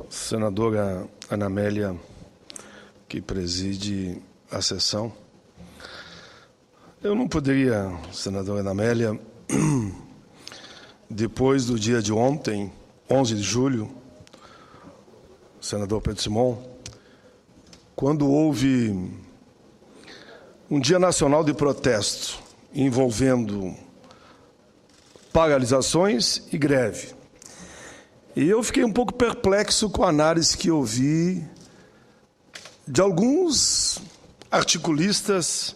Senadora Ana Amélia, que preside a sessão. Eu não poderia, senadora Ana Amélia, depois do dia de ontem, 11 de julho, senador Pedro Simon, quando houve um dia nacional de protesto envolvendo paralisações e greve. E eu fiquei um pouco perplexo com a análise que eu vi de alguns articulistas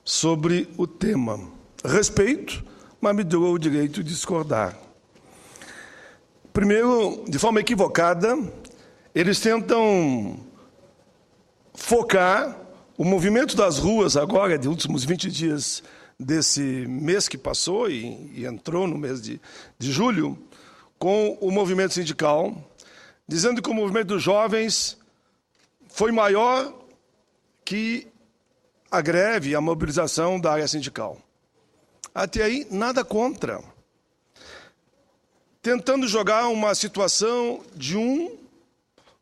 sobre o tema. Respeito, mas me deu o direito de discordar. Primeiro, de forma equivocada, eles tentam focar o movimento das ruas agora, de últimos 20 dias desse mês que passou e entrou no mês de julho, com o movimento sindical, dizendo que o movimento dos jovens foi maior que a greve e a mobilização da área sindical. Até aí, nada contra. Tentando jogar uma situação de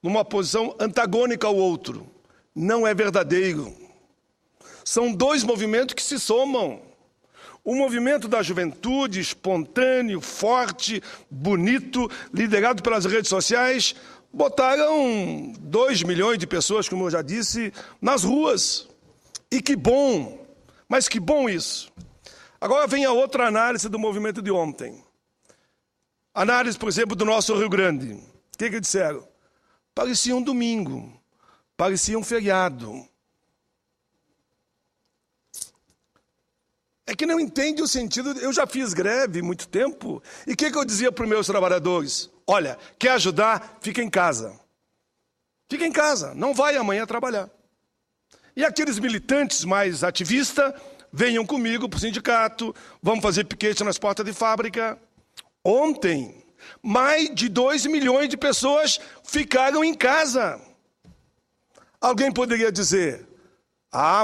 numa posição antagônica ao outro. Não é verdadeiro. São dois movimentos que se somam. O movimento da juventude, espontâneo, forte, bonito, liderado pelas redes sociais, botaram 2 milhões de pessoas, como eu já disse, nas ruas. E que bom, mas que bom isso. Agora vem a outra análise do movimento de ontem. Análise, por exemplo, do nosso Rio Grande. O que disseram? Parecia um domingo, parecia um feriado. É que não entende o sentido. Eu já fiz greve muito tempo. E o que eu dizia para os meus trabalhadores? Olha, quer ajudar? Fica em casa. Fica em casa, não vai amanhã trabalhar. E aqueles militantes mais ativistas, venham comigo para o sindicato, vamos fazer piquete nas portas de fábrica. Ontem, mais de 2 milhões de pessoas ficaram em casa. Alguém poderia dizer,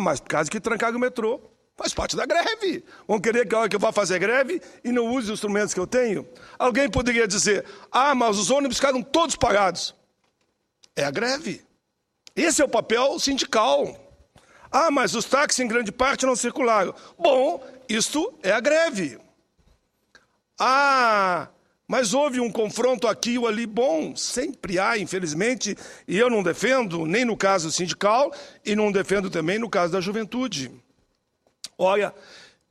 mas por causa que trancaram o metrô. Faz parte da greve. Vão querer que eu vá fazer greve e não use os instrumentos que eu tenho? Alguém poderia dizer, mas os ônibus ficaram todos parados. É a greve. Esse é o papel sindical. Mas os táxis em grande parte não circularam. Bom, isto é a greve. Mas houve um confronto aqui ou ali. Bom, sempre há, infelizmente, e eu não defendo, nem no caso sindical, e não defendo também no caso da juventude. Olha,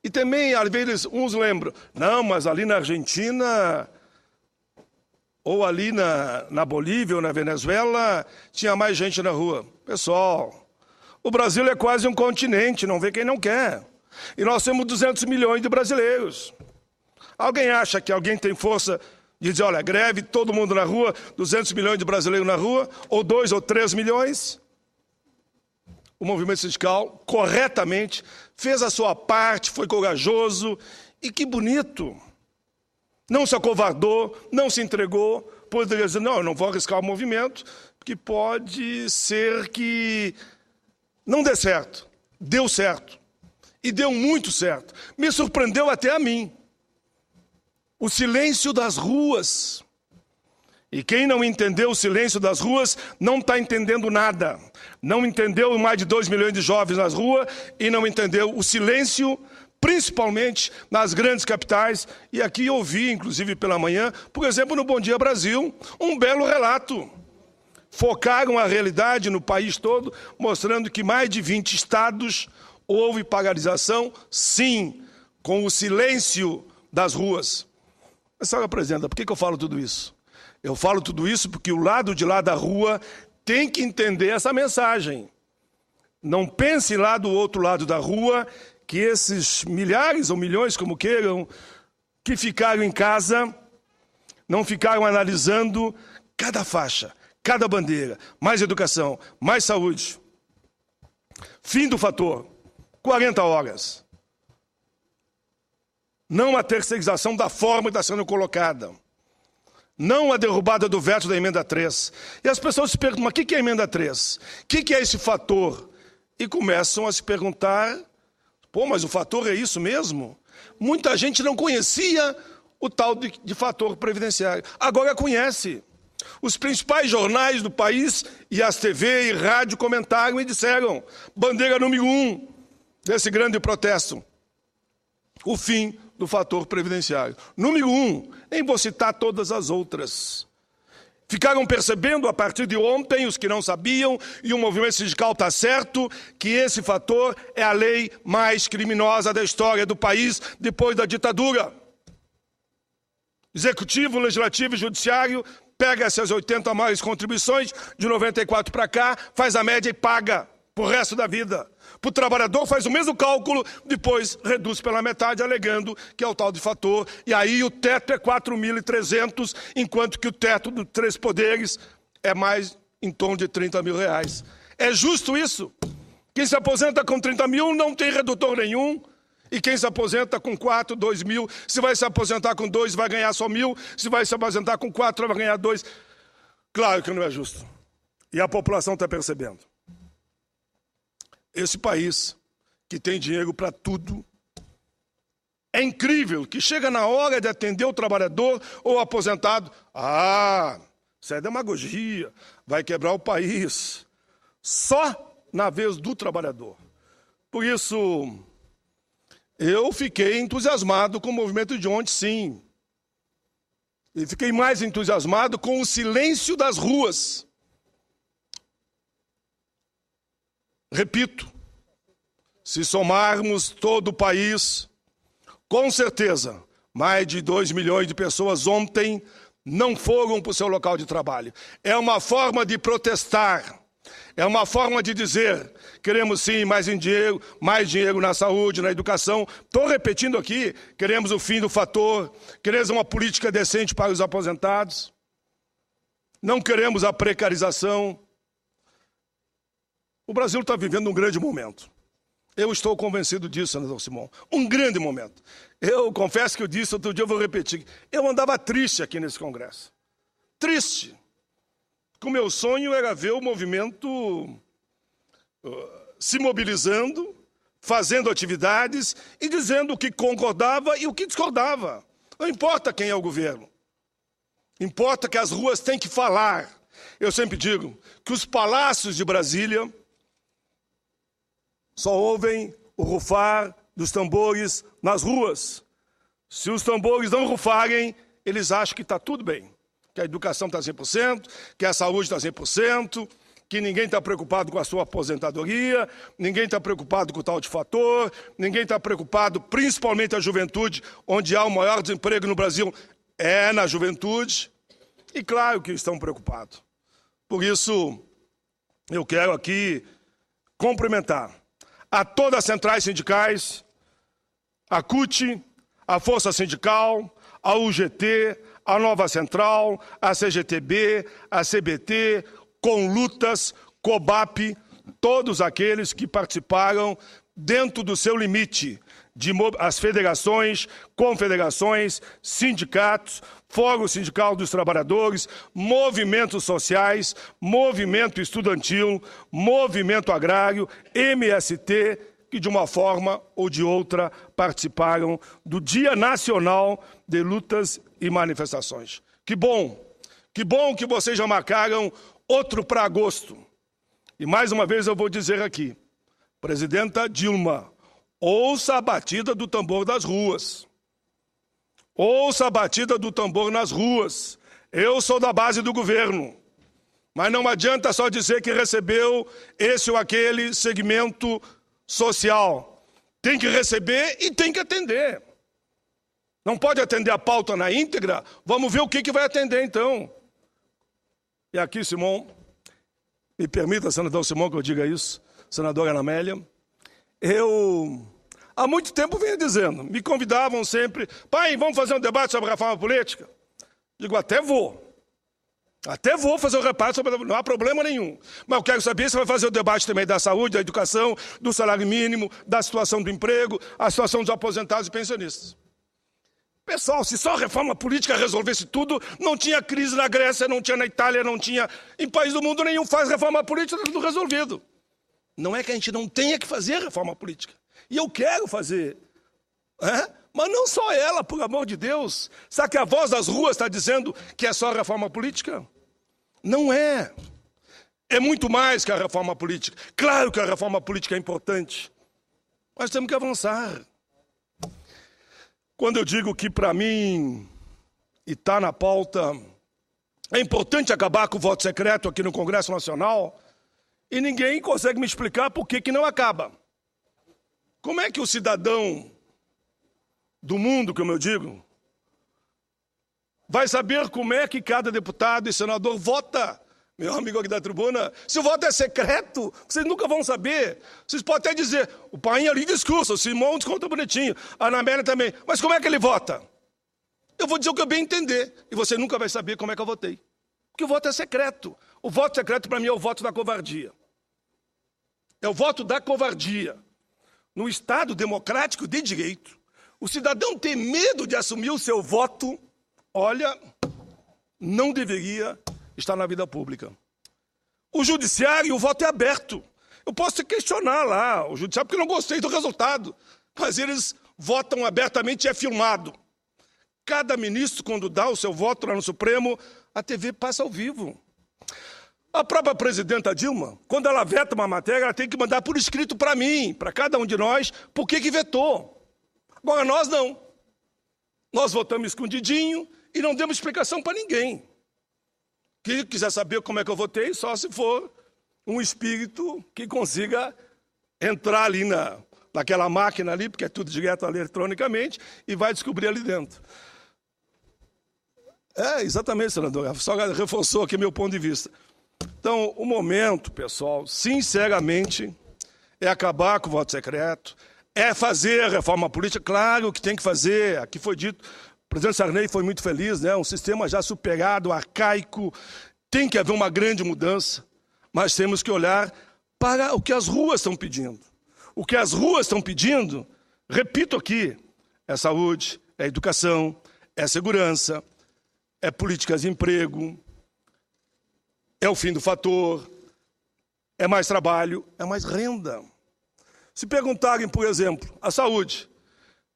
e também, às vezes, uns lembram, não, mas ali na Argentina, ou ali na Bolívia, ou na Venezuela, tinha mais gente na rua. Pessoal, o Brasil é quase um continente, não vê quem não quer. E nós temos 200 milhões de brasileiros. Alguém acha que alguém tem força de dizer, olha, greve, todo mundo na rua, 200 milhões de brasileiros na rua, ou 2 ou 3 milhões? O movimento sindical, corretamente, fez a sua parte, foi corajoso, e que bonito. Não se acovardou, não se entregou, poderia dizer, não, eu não vou arriscar o movimento, porque pode ser que não dê certo. Deu certo. E deu muito certo. Me surpreendeu até a mim. O silêncio das ruas. E quem não entendeu o silêncio das ruas não está entendendo nada. Não entendeu mais de 2 milhões de jovens nas ruas e não entendeu o silêncio, principalmente nas grandes capitais. E aqui eu ouvi, inclusive pela manhã, por exemplo, no Bom Dia Brasil, um belo relato. Focaram a realidade no país todo, mostrando que mais de 20 estados houve paralisação, sim, com o silêncio das ruas. Mas, senhora presidenta, por que eu falo tudo isso? Eu falo tudo isso porque o lado de lá da rua tem que entender essa mensagem. Não pense lá do outro lado da rua que esses milhares ou milhões, como queiram, que ficaram em casa, não ficaram analisando cada faixa, cada bandeira, mais educação, mais saúde. Fim do fator, 40 horas. Não a terceirização da forma que está sendo colocada. Não a derrubada do veto da emenda 3. E as pessoas se perguntam, mas o que é a emenda 3? O que é esse fator? E começam a se perguntar, mas o fator é isso mesmo? Muita gente não conhecia o tal de fator previdenciário. Agora conhece. Os principais jornais do país e as TV e rádio comentaram e disseram: bandeira número 1 desse grande protesto, o fim do fator previdenciário. Número 1, nem vou citar todas as outras. Ficaram percebendo a partir de ontem, os que não sabiam, e o movimento sindical está certo, que esse fator é a lei mais criminosa da história do país depois da ditadura. Executivo, Legislativo e Judiciário pega essas 80 maiores contribuições, de 94 para cá, faz a média e paga pro resto da vida. Para o trabalhador faz o mesmo cálculo, depois reduz pela metade, alegando que é o tal de fator. E aí o teto é 4.300, enquanto que o teto dos 3 poderes é mais em torno de 30 mil reais. É justo isso? Quem se aposenta com 30 mil não tem redutor nenhum. E quem se aposenta com 4, 2 mil, se vai se aposentar com 2, vai ganhar só 1.000. Se vai se aposentar com 4, vai ganhar 2. Claro que não é justo. E a população está percebendo. Esse país, que tem dinheiro para tudo, é incrível que chega na hora de atender o trabalhador ou o aposentado. Ah, isso é demagogia, vai quebrar o país. Só na vez do trabalhador. Por isso, eu fiquei entusiasmado com o movimento de ontem, sim. E fiquei mais entusiasmado com o silêncio das ruas. Repito, se somarmos todo o país, com certeza, mais de 2 milhões de pessoas ontem não foram para o seu local de trabalho. É uma forma de protestar, é uma forma de dizer: queremos sim mais dinheiro na saúde, na educação. Estou repetindo aqui, queremos o fim do fator, queremos uma política decente para os aposentados, não queremos a precarização. O Brasil está vivendo um grande momento. Eu estou convencido disso, senador Simão. Um grande momento. Eu confesso que eu disse, outro dia eu vou repetir. Eu andava triste aqui nesse Congresso. Triste. O meu sonho era ver o movimento se mobilizando, fazendo atividades e dizendo o que concordava e o que discordava. Não importa quem é o governo. Importa que as ruas têm que falar. Eu sempre digo que os palácios de Brasília só ouvem o rufar dos tambores nas ruas. Se os tambores não rufarem, eles acham que está tudo bem. Que a educação está 100%, que a saúde está 100%, que ninguém está preocupado com a sua aposentadoria, ninguém está preocupado com o tal de fator, ninguém está preocupado, principalmente a juventude, onde há o maior desemprego no Brasil, é na juventude. E claro que estão preocupados. Por isso, eu quero aqui cumprimentar a todas as centrais sindicais, a CUT, a Força Sindical, a UGT, a Nova Central, a CGTB, a CBT, Conlutas, COBAP, todos aqueles que participaram dentro do seu limite, as federações, confederações, sindicatos, Fórum Sindical dos Trabalhadores, movimentos sociais, movimento estudantil, movimento agrário, MST, que de uma forma ou de outra participaram do Dia Nacional de Lutas e Manifestações. Que bom que vocês já marcaram outro para agosto. E mais uma vez eu vou dizer aqui, presidenta Dilma, ouça a batida do tambor das ruas. Ouça a batida do tambor nas ruas. Eu sou da base do governo. Mas não adianta só dizer que recebeu esse ou aquele segmento social. Tem que receber e tem que atender. Não pode atender a pauta na íntegra? Vamos ver o que vai atender então. E aqui, Simão, me permita, senador Simão, que eu diga isso, senadora Ana Amélia, eu há muito tempo venho dizendo, me convidavam sempre, pai, vamos fazer um debate sobre a reforma política? Digo, até vou fazer o debate, não há problema nenhum. Mas eu quero saber se vai fazer o debate também da saúde, da educação, do salário mínimo, da situação do emprego, a situação dos aposentados e pensionistas. Pessoal, se só a reforma política resolvesse tudo, não tinha crise na Grécia, não tinha na Itália, não tinha... Em país do mundo nenhum faz reforma política, está tudo resolvido. Não é que a gente não tenha que fazer reforma política. E eu quero fazer. Mas não só ela, por amor de Deus. Será que a voz das ruas está dizendo que é só reforma política? Não é. É muito mais que a reforma política. Claro que a reforma política é importante, mas temos que avançar. Quando eu digo que, para mim, e está na pauta, é importante acabar com o voto secreto aqui no Congresso Nacional, e ninguém consegue me explicar por que não acaba. Como é que o cidadão do mundo, como eu digo, vai saber como é que cada deputado e senador vota? Meu amigo aqui da tribuna, se o voto é secreto, vocês nunca vão saber. Vocês podem até dizer, o Painho ali discurso, o Simão desconta bonitinho, a Ana Amélia também. Mas como é que ele vota? Eu vou dizer o que eu bem entender, e você nunca vai saber como é que eu votei. Porque o voto é secreto. O voto secreto, para mim, é o voto da covardia. É o voto da covardia. No Estado democrático de direito, o cidadão ter medo de assumir o seu voto, olha, não deveria estar na vida pública. O judiciário, o voto é aberto. Eu posso questionar lá o judiciário porque eu não gostei do resultado, mas eles votam abertamente e é filmado. Cada ministro, quando dá o seu voto lá no Supremo, a TV passa ao vivo. A própria presidenta Dilma, quando ela veta uma matéria, ela tem que mandar por escrito para mim, para cada um de nós, por que vetou. Agora, nós não. Nós votamos escondidinho e não demos explicação para ninguém. Quem quiser saber como é que eu votei, só se for um espírito que consiga entrar ali naquela máquina ali, porque é tudo direto ali eletronicamente, e vai descobrir ali dentro. É, exatamente, senador. Só reforçou aqui meu ponto de vista. Então, o momento, pessoal, sinceramente, é acabar com o voto secreto, é fazer a reforma política, claro que tem que fazer, aqui foi dito, o presidente Sarney foi muito feliz, né? Um sistema já superado, arcaico, tem que haver uma grande mudança, mas temos que olhar para o que as ruas estão pedindo. O que as ruas estão pedindo, repito aqui, é saúde, é educação, é segurança, é políticas de emprego, é o fim do fator, é mais trabalho, é mais renda. Se perguntarem, por exemplo, a saúde,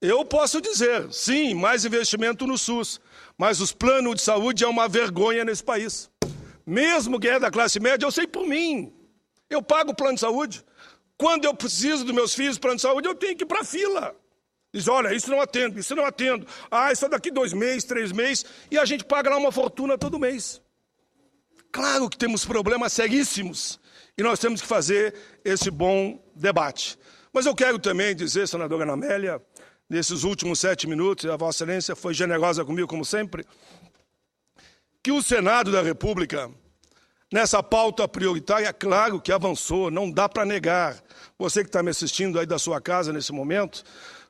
eu posso dizer, sim, mais investimento no SUS, mas os planos de saúde é uma vergonha nesse país. Mesmo quem é da classe média, eu sei por mim. Eu pago o plano de saúde. Quando eu preciso dos meus filhos plano de saúde, eu tenho que ir para a fila. Diz, olha, isso não atendo, isso não atendo. Ah, isso é daqui 2 meses, 3 meses, e a gente paga lá uma fortuna todo mês. Claro que temos problemas seríssimos, e nós temos que fazer esse bom debate. Mas eu quero também dizer, senadora Ana Amélia, nesses últimos 7 minutos, a Vossa Excelência foi generosa comigo, como sempre, que o Senado da República, nessa pauta prioritária, claro que avançou, não dá para negar. Você que está me assistindo aí da sua casa nesse momento,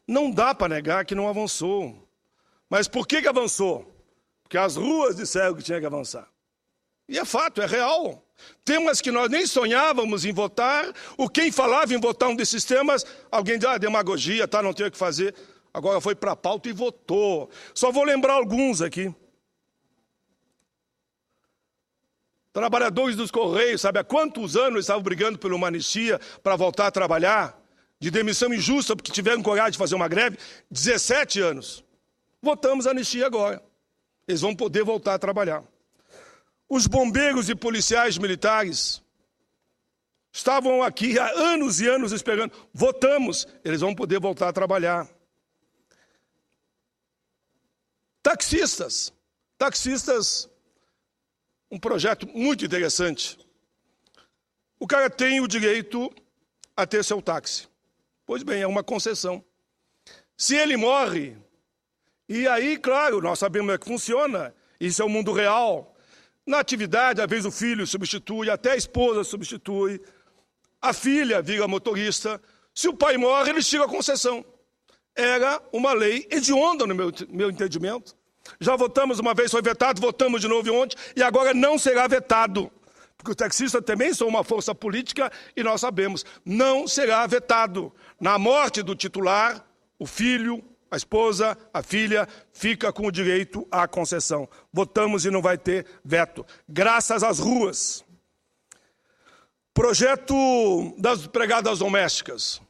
não dá para negar que não avançou. Mas por que avançou? Porque as ruas disseram que tinha que avançar. E é fato, é real. Temas que nós nem sonhávamos em votar, ou quem falava em votar um desses temas, alguém diz, demagogia, tá, não tem o que fazer. Agora foi para a pauta e votou. Só vou lembrar alguns aqui. Trabalhadores dos Correios, sabe há quantos anos estavam brigando por uma anistia para voltar a trabalhar? De demissão injusta, porque tiveram coragem de fazer uma greve? 17 anos. Votamos a anistia agora. Eles vão poder voltar a trabalhar. Os bombeiros e policiais militares estavam aqui há anos e anos esperando. Votamos, eles vão poder voltar a trabalhar. Taxistas, um projeto muito interessante. O cara tem o direito a ter seu táxi. Pois bem, é uma concessão. Se ele morre, e aí, claro, nós sabemos como é que funciona, isso é o mundo real. Na atividade, às vezes o filho substitui, até a esposa substitui, a filha vira motorista. Se o pai morre, eles tiram a concessão. Era uma lei hedionda no meu entendimento. Já votamos uma vez, foi vetado, votamos de novo ontem, e agora não será vetado. Porque os taxistas também são uma força política e nós sabemos, não será vetado. Na morte do titular, o filho, a esposa, a filha, fica com o direito à concessão. Votamos e não vai ter veto. Graças às ruas. Projeto das empregadas domésticas.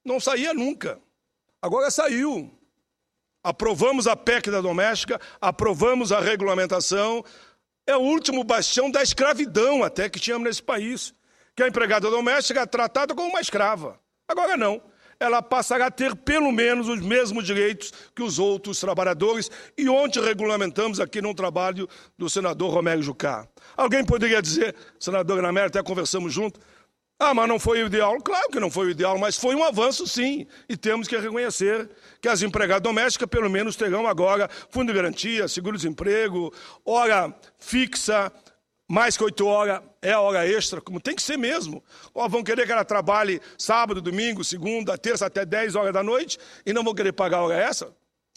Não saía nunca. Agora saiu. Aprovamos a PEC da doméstica, aprovamos a regulamentação, é o último bastião da escravidão até que tínhamos nesse país, que a empregada doméstica é tratada como uma escrava. Agora não. Ela passará a ter pelo menos os mesmos direitos que os outros trabalhadores, e ontem regulamentamos aqui num trabalho do senador Romero Jucá. Alguém poderia dizer, senador Ana Amélia, até conversamos junto, mas não foi o ideal. Claro que não foi o ideal, mas foi um avanço sim, e temos que reconhecer que as empregadas domésticas pelo menos terão agora fundo de garantia, seguro-desemprego, hora fixa, mais que 8 horas é a hora extra, como tem que ser mesmo. Ou vão querer que ela trabalhe sábado, domingo, segunda, terça, até 10 horas da noite, e não vão querer pagar a hora extra?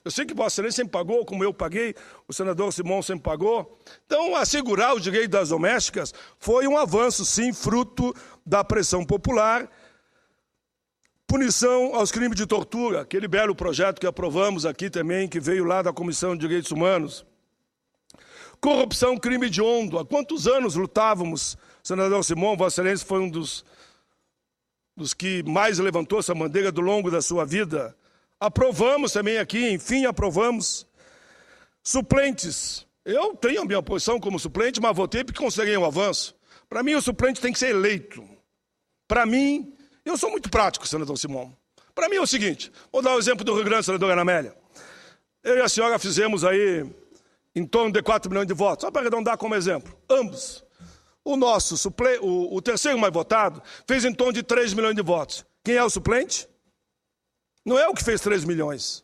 Eu sei que Vossa Excelência sempre pagou, como eu paguei, o senador Simão sempre pagou. Então, assegurar o direito das domésticas foi um avanço, sim, fruto da pressão popular. Punição aos crimes de tortura, aquele belo projeto que aprovamos aqui também, que veio lá da Comissão de Direitos Humanos. Corrupção, crime hediondo. Há quantos anos lutávamos? O senador Simão, Vossa Excelência, foi um dos que mais levantou essa bandeira do longo da sua vida. Aprovamos também aqui, enfim, aprovamos. Suplentes. Eu tenho a minha posição como suplente, mas votei porque considerei um avanço. Para mim, o suplente tem que ser eleito. Para mim, eu sou muito prático, senador Simão. Para mim é o seguinte, vou dar o exemplo do Rio Grande, senadora Ana Amélia. Eu e a senhora fizemos aí em torno de 4 milhões de votos. Só para arredondar como exemplo. Ambos. O terceiro mais votado fez em torno de 3 milhões de votos. Quem é o suplente? Não é o que fez 3 milhões.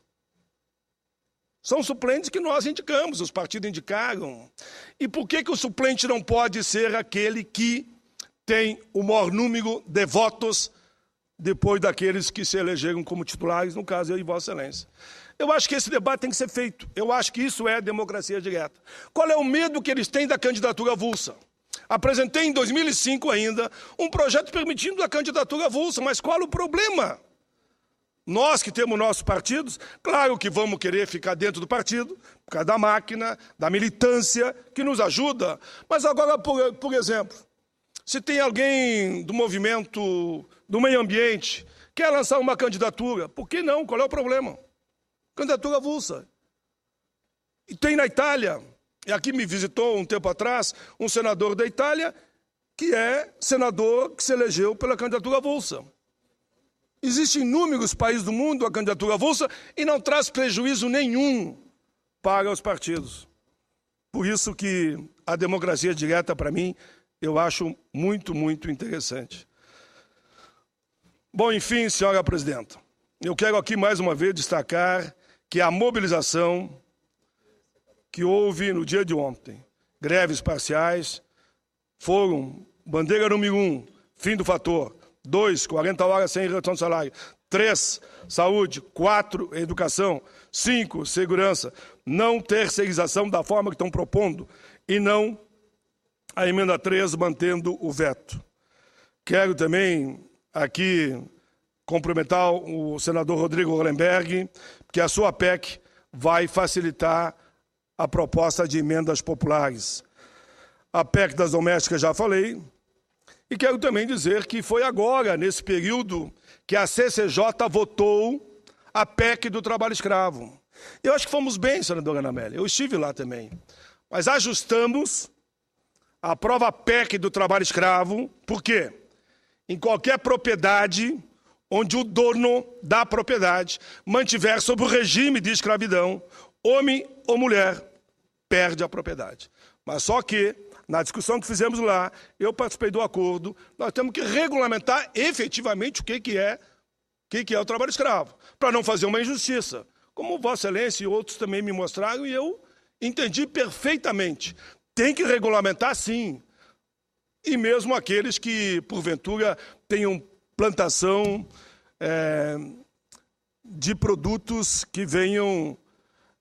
São suplentes que nós indicamos, os partidos indicaram. E por que o suplente não pode ser aquele que tem o maior número de votos depois daqueles que se elegeram como titulares, no caso eu e Vossa Excelência? Eu acho que esse debate tem que ser feito. Eu acho que isso é democracia direta. Qual é o medo que eles têm da candidatura avulsa? Apresentei em 2005 ainda um projeto permitindo a candidatura avulsa, mas qual o problema? Nós que temos nossos partidos, claro que vamos querer ficar dentro do partido, por causa da máquina, da militância, que nos ajuda. Mas agora, por exemplo, se tem alguém do movimento do meio ambiente que quer lançar uma candidatura, por que não? Qual é o problema? Candidatura avulsa. E tem na Itália, e aqui me visitou um tempo atrás, um senador da Itália, que é senador que se elegeu pela candidatura avulsa. Existem inúmeros países do mundo a candidatura avulsa e não traz prejuízo nenhum para os partidos. Por isso que a democracia direta, para mim, eu acho muito, muito interessante. Bom, enfim, senhora presidenta, eu quero aqui mais uma vez destacar que a mobilização que houve no dia de ontem, greves parciais, foram bandeira número 1, fim do fator, 2, 40 horas sem redução de salário, 3, saúde, 4, educação, 5, segurança, não terceirização da forma que estão propondo e não a emenda 3 mantendo o veto. Quero também aqui cumprimentar o senador Rodrigo Hollenberg, que a sua PEC vai facilitar a proposta de emendas populares. A PEC das domésticas já falei, e quero também dizer que foi agora, nesse período, que a CCJ votou a PEC do trabalho escravo. Eu acho que fomos bem, senadora Ana Amélia, eu estive lá também, mas ajustamos a prova PEC do trabalho escravo, por quê? Em qualquer propriedade onde o dono da propriedade mantiver sob o regime de escravidão, homem ou mulher, perde a propriedade. Mas só que, na discussão que fizemos lá, eu participei do acordo, nós temos que regulamentar efetivamente o que é o trabalho escravo, para não fazer uma injustiça. Como Vossa Excelência e outros também me mostraram, e eu entendi perfeitamente. Tem que regulamentar, sim. E mesmo aqueles que, porventura, tenham plantação de produtos que venham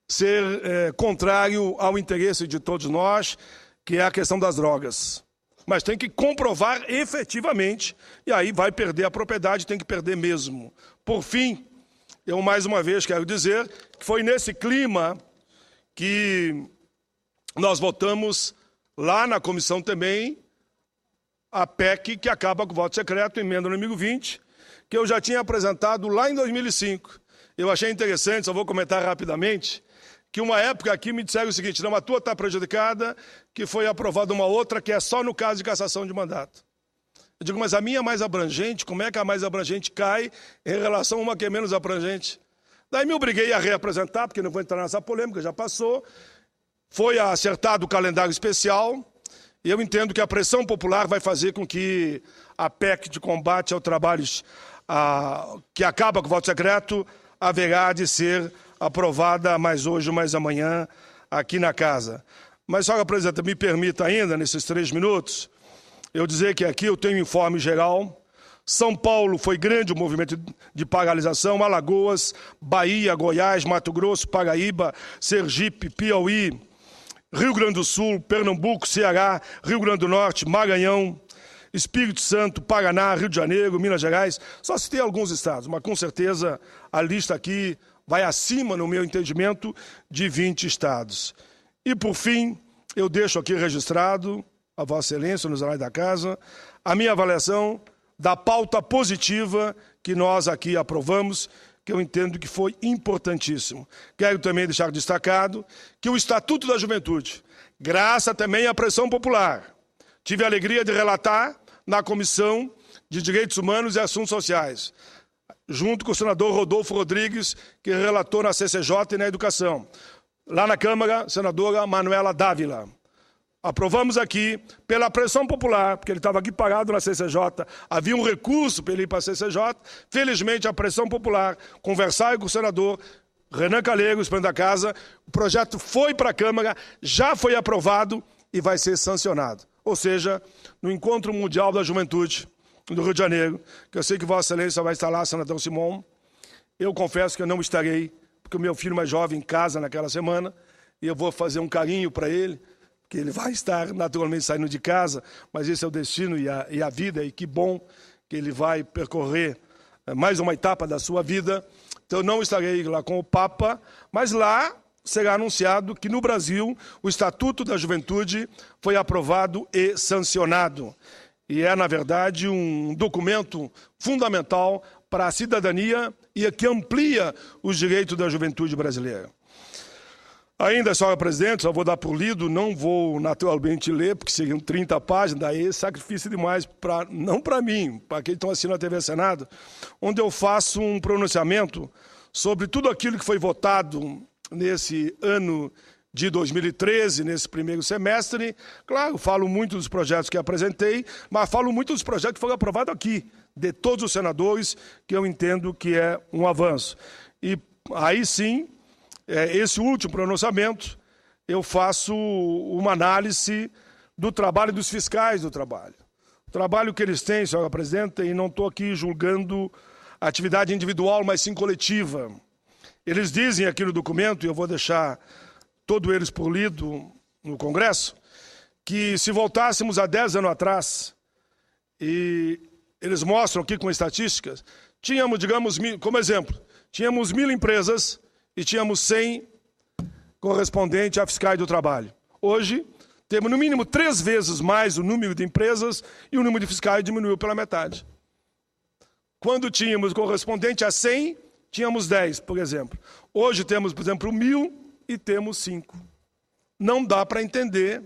ser contrário ao interesse de todos nós, que é a questão das drogas. Mas tem que comprovar efetivamente, e aí vai perder a propriedade, tem que perder mesmo. Por fim, eu mais uma vez quero dizer que foi nesse clima que nós votamos lá na comissão também a PEC que acaba com o voto secreto, emenda número 20, que eu já tinha apresentado lá em 2005. Eu achei interessante, só vou comentar rapidamente, que uma época aqui me disseram o seguinte: não, a tua está prejudicada, que foi aprovada uma outra que é só no caso de cassação de mandato. Eu digo, mas a minha é mais abrangente, como é que a mais abrangente cai em relação a uma que é menos abrangente? Daí me obriguei a reapresentar, porque não vou entrar nessa polêmica, já passou. Foi acertado o calendário especial, e eu entendo que a pressão popular vai fazer com que a PEC de combate ao trabalho que acaba com o voto secreto haverá de ser aprovada mais hoje, mais amanhã, aqui na casa. Mas, senhora presidenta, me permita ainda, nesses 3 minutos, eu dizer que aqui eu tenho informe geral. São Paulo foi grande o movimento de paralisação, Alagoas, Bahia, Goiás, Mato Grosso, Paraíba, Sergipe, Piauí, Rio Grande do Sul, Pernambuco, Ceará, Rio Grande do Norte, Maranhão, Espírito Santo, Paraná, Rio de Janeiro, Minas Gerais. Só citei alguns estados, mas com certeza a lista aqui vai acima, no meu entendimento, de 20 estados. E, por fim, eu deixo aqui registrado, a Vossa Excelência, nos anais da Casa, a minha avaliação da pauta positiva que nós aqui aprovamos, que eu entendo que foi importantíssimo. Quero também deixar destacado que o Estatuto da Juventude, graças também à pressão popular, tive a alegria de relatar na Comissão de Direitos Humanos e Assuntos Sociais, junto com o senador Rodolfo Rodrigues, que relatou na CCJ e na Educação. Lá na Câmara, senadora Manuela Dávila. Aprovamos aqui, pela pressão popular, porque ele estava aqui parado na CCJ, havia um recurso para ele ir para a CCJ, felizmente a pressão popular, conversaram com o senador Renan Calheiros, presidente da Casa, o projeto foi para a Câmara, já foi aprovado e vai ser sancionado. Ou seja, no Encontro Mundial da Juventude do Rio de Janeiro, que eu sei que Vossa Excelência vai estar lá, senador Simão, eu confesso que eu não estarei, porque o meu filho mais jovem em casa naquela semana, e eu vou fazer um carinho para ele, que ele vai estar naturalmente saindo de casa, mas esse é o destino e a vida, e que bom que ele vai percorrer mais uma etapa da sua vida. Então eu não estarei lá com o Papa, mas lá será anunciado que no Brasil o Estatuto da Juventude foi aprovado e sancionado. E é, na verdade, um documento fundamental para a cidadania e que amplia os direitos da juventude brasileira. Ainda, senhora presidente, só vou dar por lido, não vou naturalmente ler, porque seriam 30 páginas, daí é sacrifício demais, não para mim, para quem estão assistindo a TV Senado, onde eu faço um pronunciamento sobre tudo aquilo que foi votado nesse ano de 2013, nesse primeiro semestre. Claro, falo muito dos projetos que apresentei, mas falo muito dos projetos que foram aprovados aqui, de todos os senadores, que eu entendo que é um avanço. E aí sim, esse último pronunciamento, eu faço uma análise do trabalho dos fiscais do trabalho. O trabalho que eles têm, senhora presidenta, e não estou aqui julgando a atividade individual, mas sim coletiva. Eles dizem aqui no documento, e eu vou deixar todos eles por lido no Congresso, que se voltássemos a 10 anos atrás, e eles mostram aqui com estatísticas, tínhamos, digamos, como exemplo, tínhamos 1.000 empresas e tínhamos 100 correspondentes a fiscais do trabalho. Hoje, temos no mínimo 3 vezes mais o número de empresas e o número de fiscais diminuiu pela metade. Quando tínhamos correspondente a 100, tínhamos 10, por exemplo. Hoje temos, por exemplo, 1.000 e temos 5. Não dá para entender,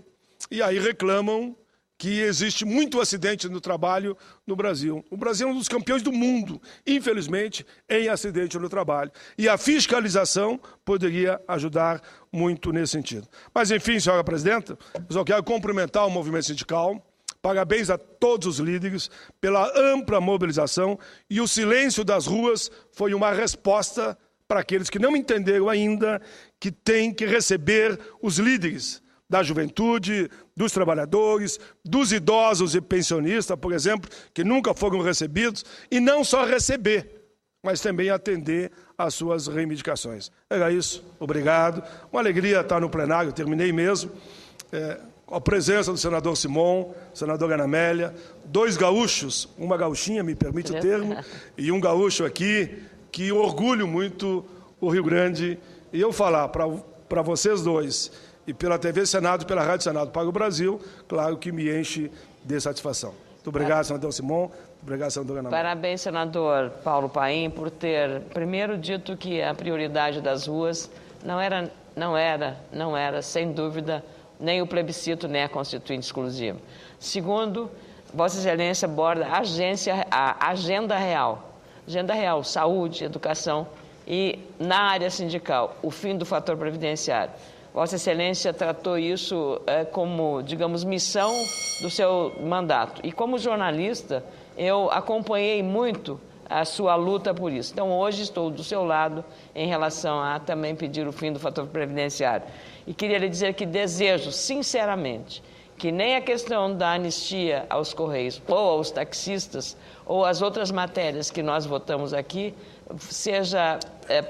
e aí reclamam que existe muito acidente no trabalho no Brasil. O Brasil é um dos campeões do mundo, infelizmente, em acidente no trabalho. E a fiscalização poderia ajudar muito nesse sentido. Mas, enfim, senhora presidenta, eu só quero cumprimentar o movimento sindical. Parabéns a todos os líderes pela ampla mobilização, e o silêncio das ruas foi uma resposta para aqueles que não entenderam ainda que têm que receber os líderes da juventude, dos trabalhadores, dos idosos e pensionistas, por exemplo, que nunca foram recebidos, e não só receber, mas também atender às suas reivindicações. Era isso, obrigado. Uma alegria estar no plenário, terminei mesmo. A presença do senador Simão, senadora Ana Amélia, 2 gaúchos, uma gaúchinha, me permite o termo, e um gaúcho aqui, que orgulho muito o Rio Grande. E eu falar para vocês dois, e pela TV Senado e pela Rádio Senado para o Brasil, claro que me enche de satisfação. Muito obrigado, senador Simão. Muito obrigado, senadora Ana Amélia. Parabéns, senador Paulo Paim, por ter primeiro dito que a prioridade das ruas não era não era, sem dúvida, nem o plebiscito, nem a Constituinte exclusiva. Segundo, Vossa Excelência aborda a agenda real, saúde, educação e, na área sindical, o fim do fator previdenciário. Vossa Excelência tratou isso como, digamos, missão do seu mandato. E como jornalista, eu acompanhei muito a sua luta por isso. Então, hoje estou do seu lado em relação a também pedir o fim do fator previdenciário. E queria lhe dizer que desejo, sinceramente, que nem a questão da anistia aos Correios ou aos taxistas ou as outras matérias que nós votamos aqui seja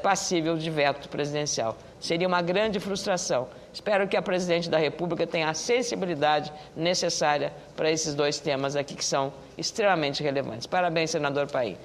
passível de veto presidencial. Seria uma grande frustração. Espero que a Presidente da República tenha a sensibilidade necessária para esses dois temas aqui que são extremamente relevantes. Parabéns, senador Paim.